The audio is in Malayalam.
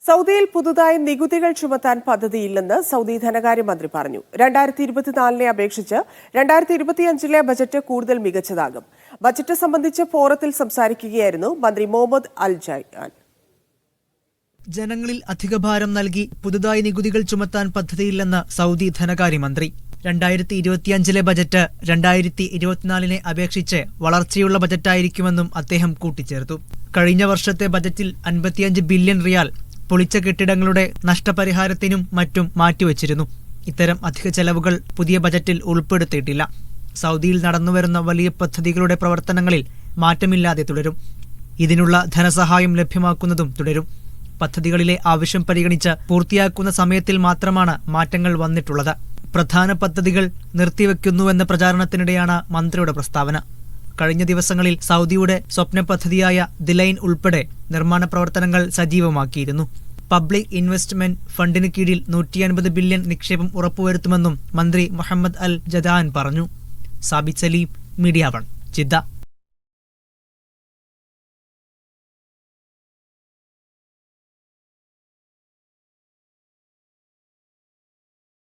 സൗദിയിൽ പുതുതായി നികുതികൾ ചുമത്താൻ പദ്ധതിയില്ലെന്ന് സൗദി ധനകാര്യമന്ത്രി പറഞ്ഞു. 2024-നെ അപേക്ഷിച്ച് 2025-ലെ ബജറ്റ് കൂടുതൽ മികച്ചതാകും. ബജറ്റ് സംബന്ധിച്ച് ഫോറത്തിൽ സംസാരിക്കുകയായിരുന്നു മന്ത്രി മുഹമ്മദ് അൽ ജയ്യാൻ. ജനങ്ങളിൽ അധിക ഭാരം നൽകി പുതുതായി നികുതികൾ ചുമത്താൻ പദ്ധതിയില്ലെന്ന് സൗദി ധനകാര്യമന്ത്രി. 2025-ലെ ബജറ്റ് 2024-നെ അപേക്ഷിച്ച് വളർച്ചയുള്ള ബജറ്റായിരിക്കുമെന്നും അദ്ദേഹം കൂട്ടിച്ചേർത്തു. കഴിഞ്ഞ വർഷത്തെ ബജറ്റിൽ 55 ബില്യൺ റിയാൽ പൊളിച്ച കെട്ടിടങ്ങളുടെ നഷ്ടപരിഹാരത്തിനും മറ്റും മാറ്റിവച്ചിരുന്നു. ഇത്തരം അധിക ചെലവുകൾ പുതിയ ബജറ്റിൽ ഉൾപ്പെടുത്തിയിട്ടില്ല. സൗദിയിൽ നടന്നുവരുന്ന വലിയ പദ്ധതികളുടെ പ്രവർത്തനങ്ങളിൽ മാറ്റമില്ലാതെ തുടരും. ഇതിനുള്ള ധനസഹായം ലഭ്യമാക്കുന്നതും തുടരും. പദ്ധതികളിലെ ആവശ്യം പരിഗണിച്ച് പൂർത്തിയാക്കുന്ന സമയത്തിൽ മാത്രമാണ് മാറ്റങ്ങൾ വന്നിട്ടുള്ളത്. പ്രധാന പദ്ധതികൾ നിർത്തിവെക്കുന്നുവെന്ന പ്രചാരണത്തിനിടെയാണ് മന്ത്രിയുടെ പ്രസ്താവന. കഴിഞ്ഞ ദിവസങ്ങളിൽ സൗദിയുടെ സ്വപ്ന പദ്ധതിയായ ദിലൈൻ ഉൾപ്പെടെ നിർമ്മാണ പ്രവർത്തനങ്ങൾ സജീവമാക്കിയിരുന്നു. പബ്ലിക് ഇൻവെസ്റ്റ്മെന്റ് ഫണ്ടിന് കീഴിൽ 150 ബില്യൺ നിക്ഷേപം ഉറപ്പുവരുത്തുമെന്നും മന്ത്രി മുഹമ്മദ് അൽ ജയ്യാൻ പറഞ്ഞു. Sabith Saleem, media 1, Jeddah.